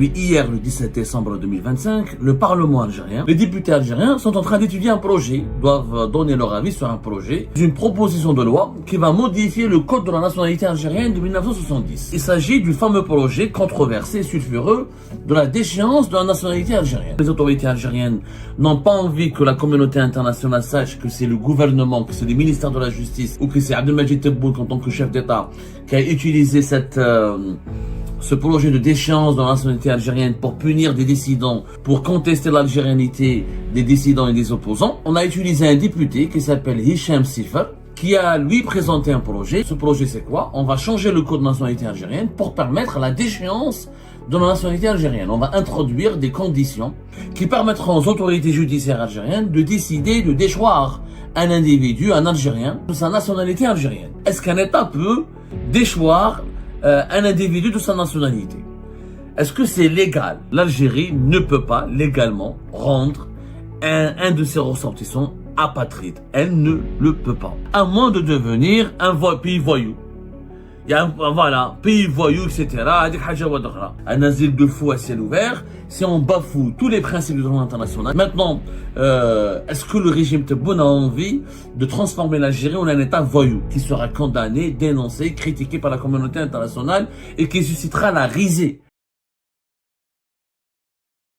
Depuis hier, le 17 décembre 2025, le Parlement algérien, les députés algériens sont en train d'étudier un projet, doivent donner leur avis sur un projet d'une proposition de loi qui va modifier le code de la nationalité algérienne de 1970. Il s'agit du fameux projet controversé et sulfureux de la déchéance de la nationalité algérienne. Les autorités algériennes n'ont pas envie que la communauté internationale sache que c'est le gouvernement, que c'est le ministère de la Justice ou que c'est Abdelmadjid Tebboune en tant que chef d'État qui a utilisé ce projet de déchéance de la nationalité algérienne pour punir des dissidents, pour contester l'algérianité des dissidents et des opposants. On a utilisé un député qui s'appelle Hicham Sifer, qui a lui présenté un projet. Ce projet c'est quoi? On va changer le code de nationalité algérienne pour permettre la déchéance de la nationalité algérienne. On va introduire des conditions qui permettront aux autorités judiciaires algériennes de décider de déchoir un individu, un Algérien, de sa nationalité algérienne. Est-ce qu'un État peut déchoir un individu de sa nationalité? Est-ce que c'est légal? L'Algérie ne peut pas légalement rendre un de ses ressortissants apatride. Elle ne le peut pas. À moins de devenir un pays voyou. Il y a un pays voyou, etc. Un asile de fous à ciel ouvert. Si on bafoue tous les principes du droit international. Maintenant, est-ce que le régime Tebboune a envie de transformer l'Algérie en un État voyou qui sera condamné, dénoncé, critiqué par la communauté internationale et qui suscitera la risée?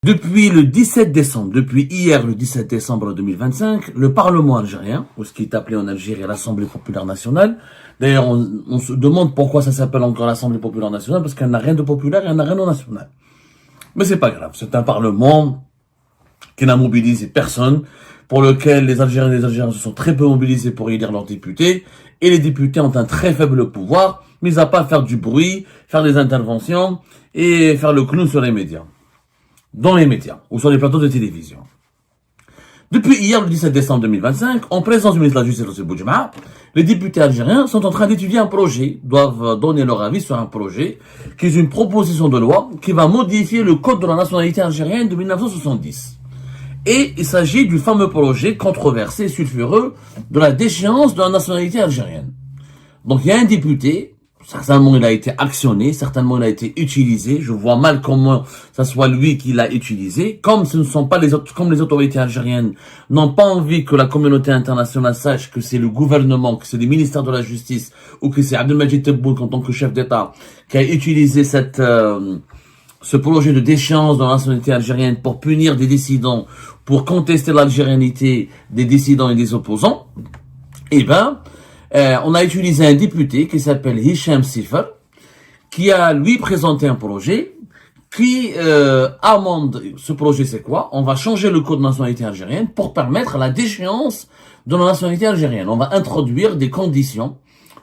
Depuis le 17 décembre, depuis hier le 17 décembre 2025, le Parlement algérien, ou ce qui est appelé en Algérie l'Assemblée populaire nationale, d'ailleurs on se demande pourquoi ça s'appelle encore l'Assemblée populaire nationale, parce qu'elle n'a rien de populaire et elle n'a rien de national. Mais c'est pas grave, c'est un Parlement qui n'a mobilisé personne, pour lequel les Algériens et les Algériens se sont très peu mobilisés pour élire leurs députés, et les députés ont un très faible pouvoir, mis à part faire du bruit, faire des interventions et faire le clown sur les médias. Dans les médias ou sur les plateaux de télévision. Depuis hier, le 17 décembre 2025, en présence du ministre de la Justice, les députés algériens sont en train d'étudier un projet, doivent donner leur avis sur un projet, qui est une proposition de loi qui va modifier le code de la nationalité algérienne de 1970. Et il s'agit du fameux projet controversé et sulfureux de la déchéance de la nationalité algérienne. Donc il y a un député, certainement il a été actionné, certainement il a été utilisé. Je vois mal comment ça soit lui qui l'a utilisé. Comme ce ne sont pas comme les autorités algériennes n'ont pas envie que la communauté internationale sache que c'est le gouvernement, que c'est le ministère de la Justice ou que c'est Abdelmadjid Tebboune en tant que chef d'État qui a utilisé ce projet de déchéance de la nationalité algérienne pour punir des dissidents, pour contester l'algérianité des dissidents et des opposants. On a utilisé un député qui s'appelle Hicham Sifer, qui a lui présenté un projet qui amende. Ce projet c'est quoi? On va changer le code de nationalité algérienne pour permettre la déchéance de la nationalité algérienne. On va introduire des conditions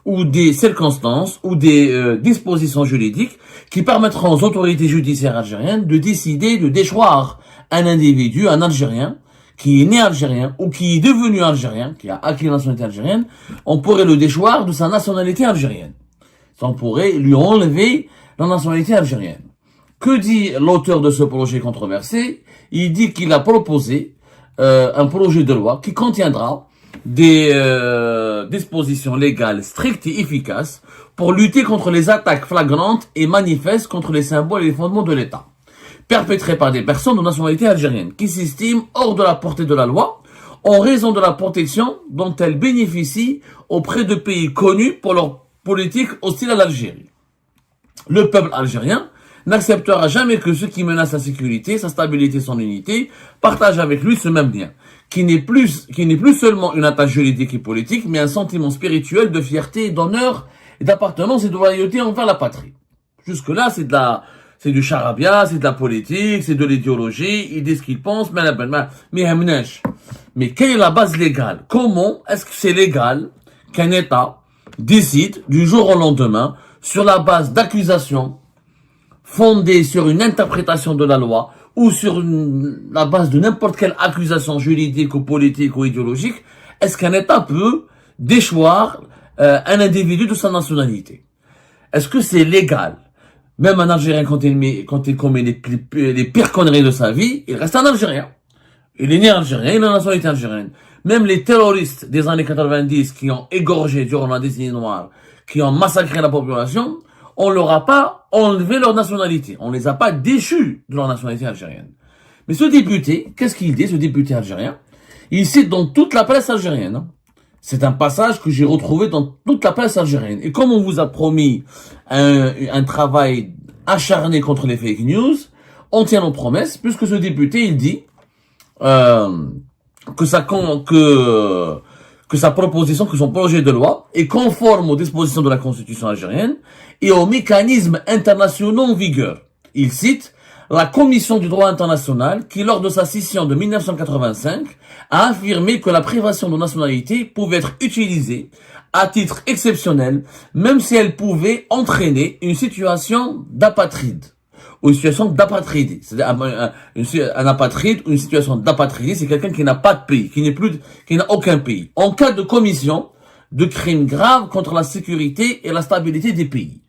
ou des circonstances ou des dispositions juridiques qui permettront aux autorités judiciaires algériennes de décider de déchoir un individu, un Algérien, qui est né algérien ou qui est devenu algérien, qui a acquis la nationalité algérienne. On pourrait le déchoir de sa nationalité algérienne. On pourrait lui enlever la nationalité algérienne. Que dit l'auteur de ce projet controversé? Il dit qu'il a proposé un projet de loi qui contiendra des dispositions légales strictes et efficaces pour lutter contre les attaques flagrantes et manifestes contre les symboles et les fondements de l'État, perpétrés par des personnes de nationalité algérienne qui s'estiment hors de la portée de la loi en raison de la protection dont elles bénéficient auprès de pays connus pour leur politique hostile à l'Algérie. Le peuple algérien n'acceptera jamais que ceux qui menacent sa sécurité, sa stabilité, son unité partagent avec lui ce même bien, qui n'est plus seulement une attache juridique et politique, mais un sentiment spirituel de fierté, d'honneur, et d'appartenance et de loyauté envers la patrie. Jusque-là, c'est du charabia, c'est de la politique, c'est de l'idéologie, ils disent ce qu'ils pensent, mais quelle est la base légale? Comment est-ce que c'est légal qu'un État décide du jour au lendemain, sur la base d'accusations fondées sur une interprétation de la loi ou sur la base de n'importe quelle accusation juridique ou politique ou idéologique, est-ce qu'un État peut déchoir un individu de sa nationalité? Est-ce que c'est légal? Même un Algérien, quand il commet les pires conneries de sa vie, il reste un Algérien. Il est né algérien, il a la nationalité algérienne. Même les terroristes des années 90 qui ont égorgé durant la décennie noire, qui ont massacré la population, on leur a pas enlevé leur nationalité. On les a pas déchus de leur nationalité algérienne. Mais ce député, qu'est-ce qu'il dit, ce député algérien? Il cite dans toute la presse algérienne, hein. C'est un passage que j'ai retrouvé dans toute la presse algérienne. Et comme on vous a promis un travail acharné contre les fake news, on tient nos promesses, puisque ce député, il dit que sa proposition, que son projet de loi est conforme aux dispositions de la Constitution algérienne et aux mécanismes internationaux en vigueur. Il cite la Commission du droit international qui, lors de sa session de 1985, a affirmé que la privation de nationalité pouvait être utilisée à titre exceptionnel, même si elle pouvait entraîner une situation d'apatride ou une situation d'apatridie. C'est-à-dire un apatride ou une situation d'apatridie, c'est quelqu'un qui n'a pas de pays, qui n'a aucun pays. En cas de commission de crimes graves contre la sécurité et la stabilité des pays.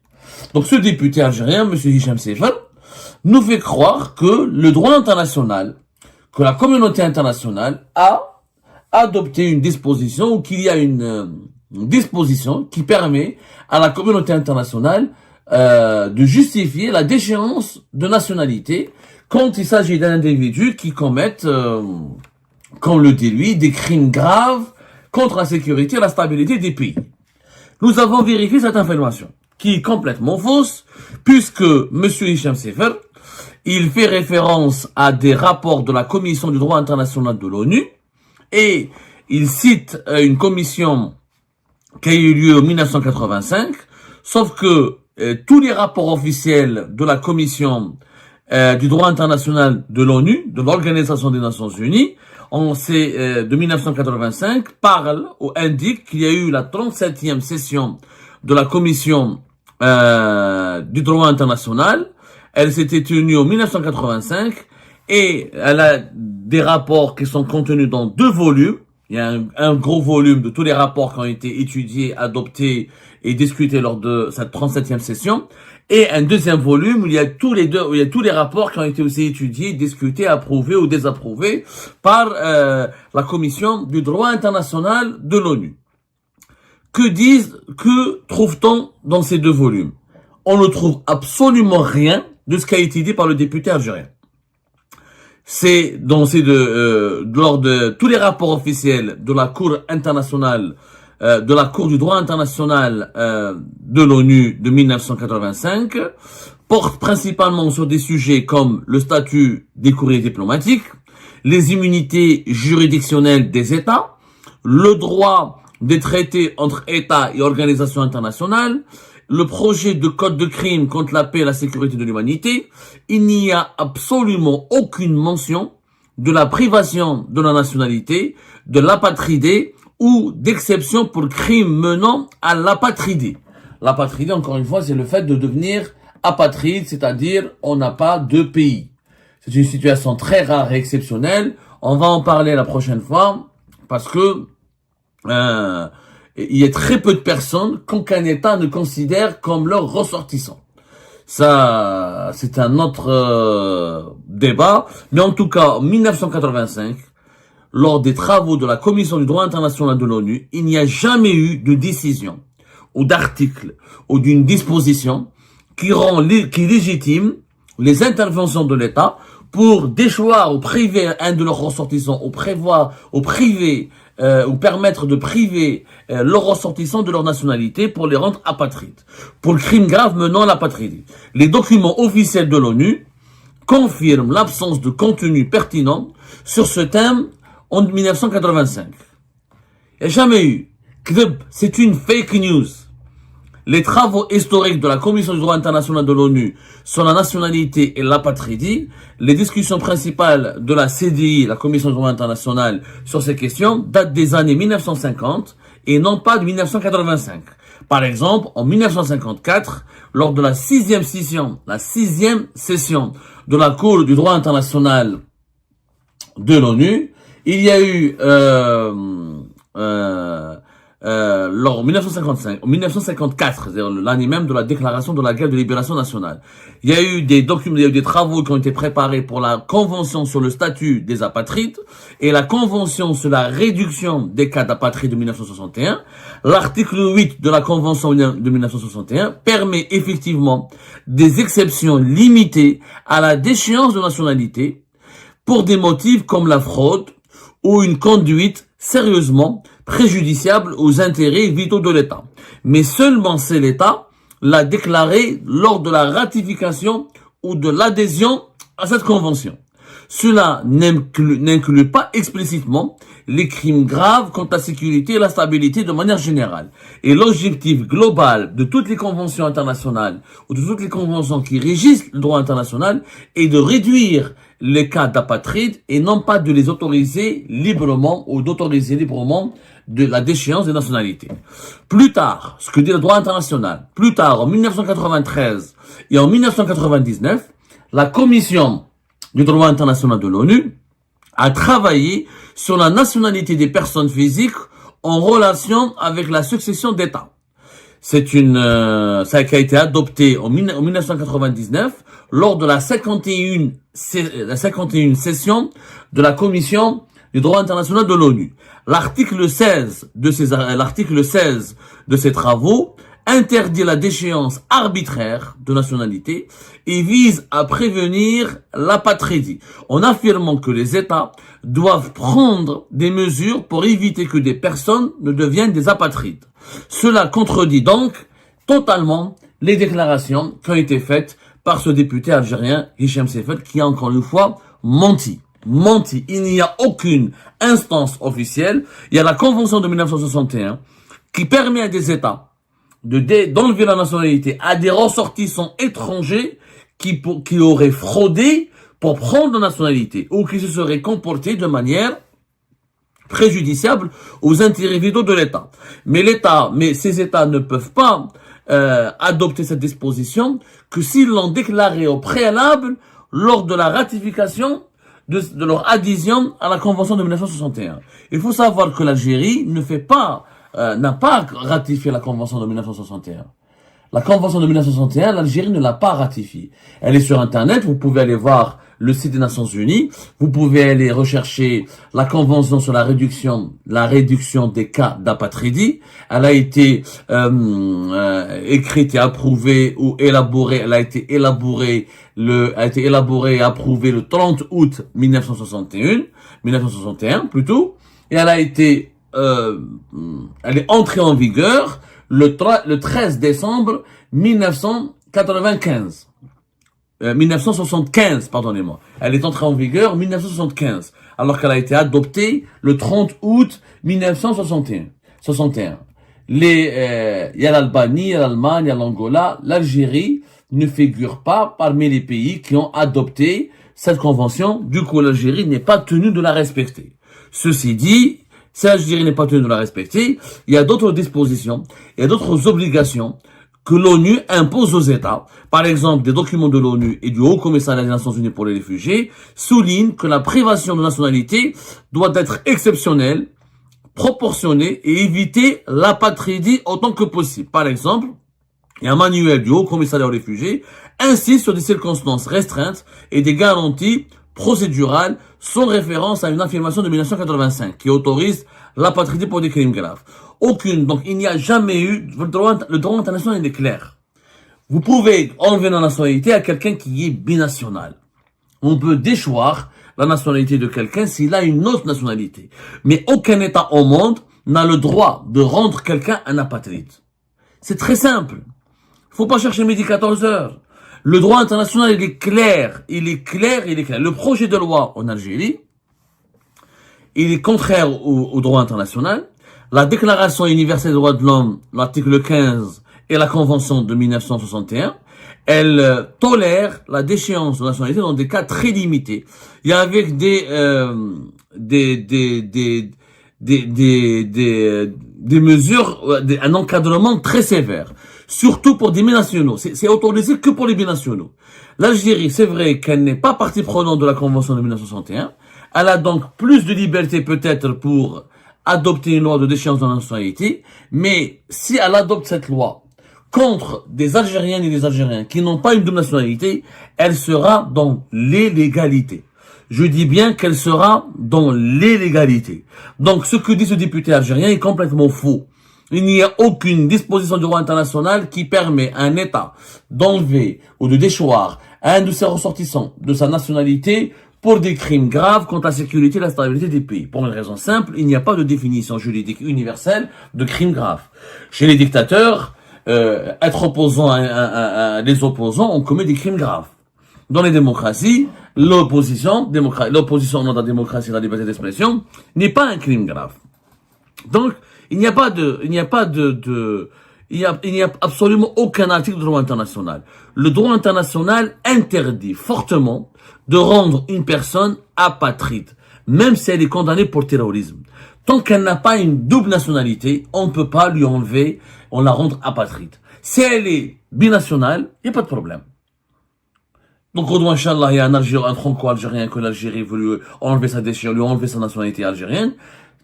Donc ce député algérien, M. Hicham Sefer, nous fait croire que le droit international, que la communauté internationale a adopté une disposition ou qu'il y a une disposition qui permet à la communauté internationale de justifier la déchéance de nationalité quand il s'agit d'un individu qui commettent, comme le dit lui, des crimes graves contre la sécurité et la stabilité des pays. Nous avons vérifié cette information, qui est complètement fausse, puisque M. Hicham Sefer, il fait référence à des rapports de la Commission du droit international de l'ONU, et il cite une commission qui a eu lieu en 1985, sauf que tous les rapports officiels de la Commission du droit international de l'ONU, de l'Organisation des Nations Unies, de 1985, parlent ou indiquent qu'il y a eu la 37e session de la Commission du droit international. Elle s'était tenue en 1985 et elle a des rapports qui sont contenus dans 2 volumes. Il y a un gros volume de tous les rapports qui ont été étudiés, adoptés et discutés lors de cette 37e session. Et un deuxième volume où il y a tous les rapports qui ont été aussi étudiés, discutés, approuvés ou désapprouvés par la Commission du droit international de l'ONU. Que trouve-t-on dans ces 2 volumes? On ne trouve absolument rien de ce qui a été dit par le député algérien. C'est lors de tous les rapports officiels de la Cour internationale, de la Cour du droit international de l'ONU de 1985, porte principalement sur des sujets comme le statut des courriers diplomatiques, les immunités juridictionnelles des États, le droit des traités entre États et organisations internationales, le projet de code de crime contre la paix et la sécurité de l'humanité. Il n'y a absolument aucune mention de la privation de la nationalité, de l'apatridie ou d'exception pour crimes menant à l'apatridie. L'apatridie, encore une fois, c'est le fait de devenir apatride, c'est-à-dire on n'a pas de pays. C'est une situation très rare et exceptionnelle. On va en parler la prochaine fois parce que il y a très peu de personnes qu'aucun État ne considère comme leurs ressortissants. Ça, c'est un autre débat. Mais en tout cas, en 1985, lors des travaux de la Commission du droit international de l'ONU, il n'y a jamais eu de décision ou d'article ou d'une disposition qui légitime les interventions de l'État pour déchoir ou priver un de leurs ressortissants ou ou permettre de priver leurs ressortissants de leur nationalité pour les rendre apatrides, pour le crime grave menant à l'apatridie. Les documents officiels de l'ONU confirment l'absence de contenu pertinent sur ce thème en 1985. Il n'y a jamais eu. C'est une fake news. Les travaux historiques de la Commission du droit international de l'ONU sur la nationalité et l'apatridie, les discussions principales de la CDI, la Commission du droit international, sur ces questions datent des années 1950 et non pas de 1985. Par exemple, en 1954, lors de la 6e session de la Cour du droit international de l'ONU, il y a eu en 1954, c'est-à-dire l'année même de la déclaration de la guerre de libération nationale. Il y a eu des documents, il y a eu des travaux qui ont été préparés pour la convention sur le statut des apatrides et la convention sur la réduction des cas d'apatrides de 1961. L'article 8 de la convention de 1961 permet effectivement des exceptions limitées à la déchéance de nationalité pour des motifs comme la fraude ou une conduite sérieusement préjudiciable aux intérêts vitaux de l'État. Mais seulement c'est l'État l'a déclaré lors de la ratification ou de l'adhésion à cette convention. Cela n'inclut pas explicitement les crimes graves contre la sécurité et la stabilité de manière générale. Et l'objectif global de toutes les conventions internationales ou de toutes les conventions qui régissent le droit international est de réduire les cas d'apatrides et non pas de les autoriser librement ou d'autoriser librement de la déchéance des nationalités. Plus tard, ce que dit le droit international, plus tard en 1993 et en 1999, la Commission du droit international de l'ONU a travaillé sur la nationalité des personnes physiques en relation avec la succession d'États. Ça a été adopté en 1999 lors de la 51e session de la Commission du droit international de l'ONU. L'article 16 de ces travaux interdit la déchéance arbitraire de nationalité et vise à prévenir l'apatridie, en affirmant que les États doivent prendre des mesures pour éviter que des personnes ne deviennent des apatrides. Cela contredit donc totalement les déclarations qui ont été faites par ce député algérien, Hicham Seyfel, qui a encore une fois menti. Il n'y a aucune instance officielle. Il y a la Convention de 1961 qui permet à des États d'enlever la nationalité à des ressortissants étrangers qui auraient fraudé pour prendre la nationalité ou qui se seraient comportés de manière préjudiciable aux intérêts vitaux de l'État. Mais ces États ne peuvent pas adopter cette disposition que s'ils l'ont déclaré au préalable lors de la ratification de leur adhésion à la Convention de 1961. Il faut savoir que l'Algérie n'a pas ratifié la Convention de 1961. La Convention de 1961, l'Algérie ne l'a pas ratifiée. Elle est sur Internet, vous pouvez aller voir le site des Nations Unies, vous pouvez aller rechercher la Convention sur la réduction des cas d'apatridie. Elle a été écrite et approuvée ou élaborée, elle a été élaborée et approuvée le 30 août 1961 plutôt, et elle est entrée en vigueur le 13 décembre 1975, pardonnez-moi. Elle est entrée en vigueur en 1975, alors qu'elle a été adoptée le 30 août 1961. Il y a l'Albanie, il y a l'Allemagne, il y a l'Angola, l'Algérie ne figure pas parmi les pays qui ont adopté cette convention. Du coup, l'Algérie n'est pas tenue de la respecter. Ceci dit, si l'Algérie n'est pas tenue de la respecter, il y a d'autres dispositions, il y a d'autres obligations que l'ONU impose aux États. Par exemple, des documents de l'ONU et du Haut Commissariat des Nations Unies pour les réfugiés soulignent que la privation de nationalité doit être exceptionnelle, proportionnée et éviter l'apatridie autant que possible. Par exemple, il y a un manuel du Haut Commissariat aux réfugiés insiste sur des circonstances restreintes et des garanties procédurales sans référence à une affirmation de 1985 qui autorise l'apatridie pour des crimes graves. Donc il n'y a jamais eu, le droit international est clair. Vous pouvez enlever la nationalité à quelqu'un qui est binational. On peut déchoir la nationalité de quelqu'un s'il a une autre nationalité. Mais aucun État au monde n'a le droit de rendre quelqu'un un apatride. C'est très simple. Faut pas chercher midi 14 heures. Le droit international, il est clair. Le projet de loi en Algérie, il est contraire au droit international. La Déclaration universelle des droits de l'homme, l'article 15 et la Convention de 1961, elle tolère la déchéance de nationalité dans des cas très limités. Il y a avec des mesures, un encadrement très sévère. Surtout pour des binationaux. C'est autorisé que pour les binationaux. L'Algérie, c'est vrai qu'elle n'est pas partie prenante de la Convention de 1961. Elle a donc plus de liberté peut-être pour adopter une loi de déchéance de la nationalité, mais si elle adopte cette loi contre des Algériennes et des Algériens qui n'ont pas une double nationalité, elle sera dans l'illégalité. Je dis bien qu'elle sera dans l'illégalité. Donc ce que dit ce député algérien est complètement faux. Il n'y a aucune disposition du droit international qui permet à un État d'enlever ou de déchoir un de ses ressortissants de sa nationalité pour des crimes graves contre la sécurité et la stabilité des pays. Pour une raison simple, il n'y a pas de définition juridique universelle de crimes graves. Chez les dictateurs, être opposant à les opposants, on commet des crimes graves. Dans les démocraties, l'opposition au nom de la démocratie et de la liberté d'expression n'est pas un crime grave. Donc, il n'y a absolument aucun article de droit international. Le droit international interdit fortement de rendre une personne apatride, même si elle est condamnée pour terrorisme. Tant qu'elle n'a pas une double nationalité, on ne peut pas lui enlever, on la rendre apatride. Si elle est binationale, il n'y a pas de problème. Donc, Inch'Allah, il y a un franco-algérien que l'Algérie veut lui enlever sa déchirure, lui enlever sa nationalité algérienne.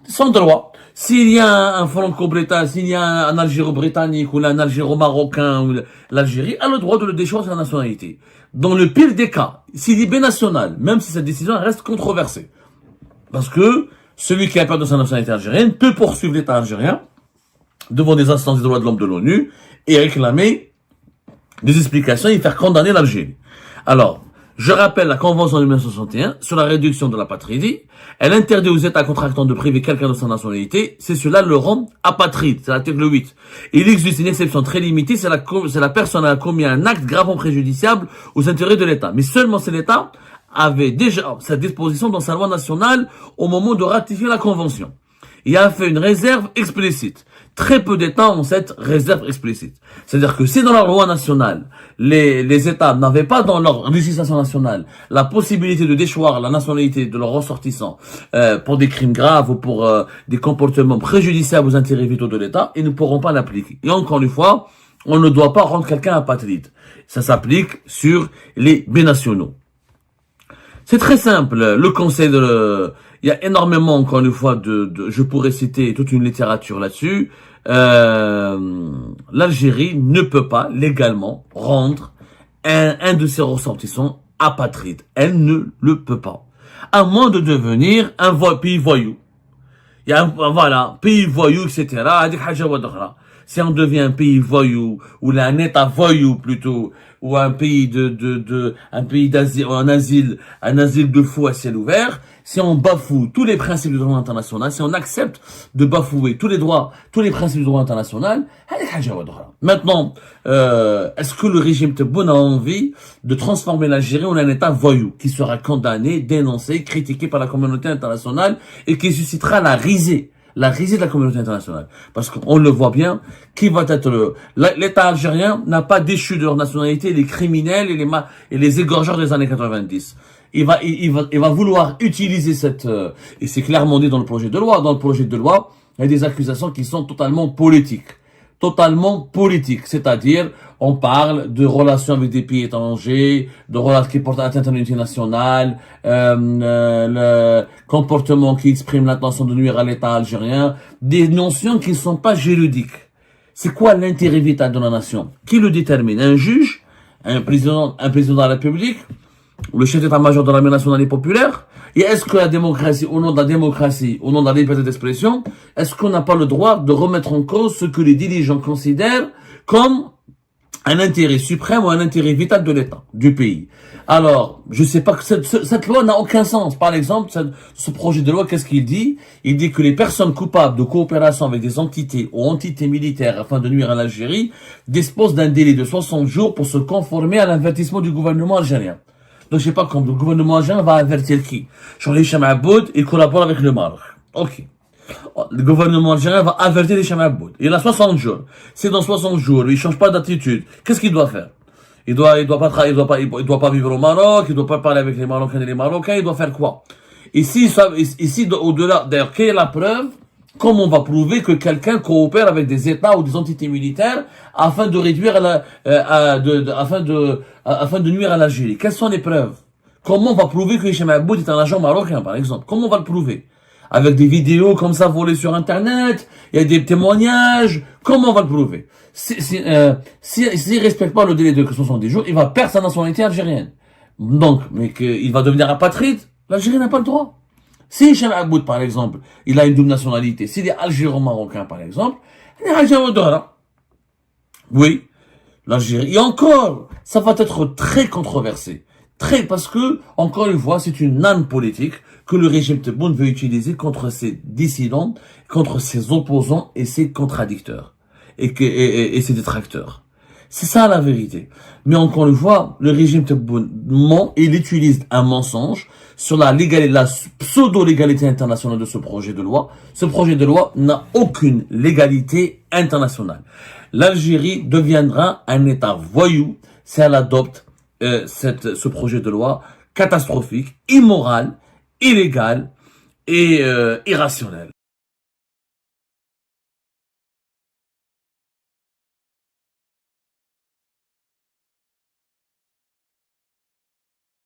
Sans droit. S'il y a un franco-britannique, s'il y a un algéro-britannique ou un algéro-marocain ou l'Algérie a le droit de le déchoir de sa nationalité. Dans le pire des cas, s'il est binational, même si cette décision reste controversée. Parce que celui qui a peur de sa nationalité algérienne peut poursuivre l'État algérien devant des instances des droits de l'homme de l'ONU et réclamer des explications et faire condamner l'Algérie. Alors, je rappelle la Convention de 1961 sur la réduction de l'apatridie. Elle interdit aux États contractants de priver quelqu'un de sa nationalité. C'est cela le rend apatride. C'est l'article 8. Il existe une exception très limitée. C'est la personne a commis un acte gravement préjudiciable aux intérêts de l'État. Mais seulement si l'État avait déjà cette disposition dans sa loi nationale au moment de ratifier la Convention. Il a fait une réserve explicite. Très peu d'États ont cette réserve explicite. C'est-à-dire que si dans leur loi nationale, les États n'avaient pas dans leur législation nationale la possibilité de déchoir la nationalité de leurs ressortissants pour des crimes graves ou pour des comportements préjudiciables aux intérêts vitaux de l'État, ils ne pourront pas l'appliquer. Et encore une fois, on ne doit pas rendre quelqu'un apatride. Ça s'applique sur les binationaux. C'est très simple. Le conseil il y a énormément, encore une fois, je pourrais citer toute une littérature là-dessus. L'Algérie ne peut pas légalement rendre un de ses ressortissants apatride. Elle ne le peut pas. À moins de devenir un pays voyou. Il y a pays voyou, etc. Si on devient un pays voyou, ou un État voyou plutôt, ou un pays un pays d'asile, un asile de fous à ciel ouvert, si on bafoue tous les principes du droit international, si on accepte de bafouer tous les principes du droit international, maintenant, est-ce que le régime Tebboune a envie de transformer l'Algérie en un État voyou, qui sera condamné, dénoncé, critiqué par la communauté internationale, et qui suscitera la risée de la communauté internationale. Parce qu'on le voit bien, qui va être l'État algérien n'a pas déchu de leur nationalité les criminels et les égorgeurs des années 90. Il va vouloir utiliser et c'est clairement dit dans le projet de loi. Dans le projet de loi, il y a des accusations qui sont totalement politiques. C'est-à-dire, on parle de relations avec des pays étrangers, de relations qui portent atteinte à l'unité nationale, le comportement qui exprime l'intention de nuire à l'État algérien, des notions qui ne sont pas juridiques. C'est quoi l'intérêt vital de la nation? Qui le détermine? Un juge? Un président de la République? Ou le chef d'état-major de l'armée nationale et populaire? Et est-ce que la démocratie, au nom de la démocratie, au nom de la liberté d'expression, est-ce qu'on n'a pas le droit de remettre en cause ce que les dirigeants considèrent comme un intérêt suprême ou un intérêt vital de l'État, du pays? Alors, je sais pas que cette loi n'a aucun sens. Par exemple, ce projet de loi, qu'est-ce qu'il dit? Il dit que les personnes coupables de coopération avec des entités ou entités militaires afin de nuire à l'Algérie disposent d'un délai de 60 jours pour se conformer à l'avertissement du gouvernement algérien. Donc, je sais pas comment le gouvernement algérien va avertir qui. Sur les Hicham Aboud, il collabore avec le Maroc. Ok. Le gouvernement algérien va avertir les Hicham Aboud. Il a 60 jours. Si dans 60 jours, il change pas d'attitude, qu'est-ce qu'il doit faire? Il doit pas vivre au Maroc, il doit pas parler avec les Marocains et les Marocains, il doit faire quoi? Ici, au-delà, d'ailleurs, quelle est la preuve? Comment on va prouver que quelqu'un coopère avec des États ou des entités militaires afin de réduire afin de nuire à l'Algérie? Quelles sont les preuves? Comment on va prouver que Hicham Aboud est un agent marocain, par exemple? Comment on va le prouver? avec des vidéos comme ça volées sur Internet, il y a des témoignages. Comment on va le prouver? S'il respecte pas le délai de 70 jours, il va perdre sa nationalité algérienne. Donc, mais qu'il va devenir apatride, l'Algérie n'a pas le droit. Si Hicham Aboud, par exemple, il a une double nationalité, s'il est algéro-marocain, par exemple, il est algéro-marocain. Oui, l'Algérie. Et encore, ça va être très controversé. Parce que, encore une fois, c'est une arme politique que le régime Tebboune veut utiliser contre ses dissidents, contre ses opposants et ses contradicteurs. Et ses détracteurs. C'est ça la vérité. Mais encore une fois, le régime Tebboune ment et il utilise un mensonge sur la pseudo-légalité internationale de ce projet de loi. Ce projet de loi n'a aucune légalité internationale. L'Algérie deviendra un État voyou si elle adopte ce projet de loi catastrophique, immoral, illégal et irrationnel.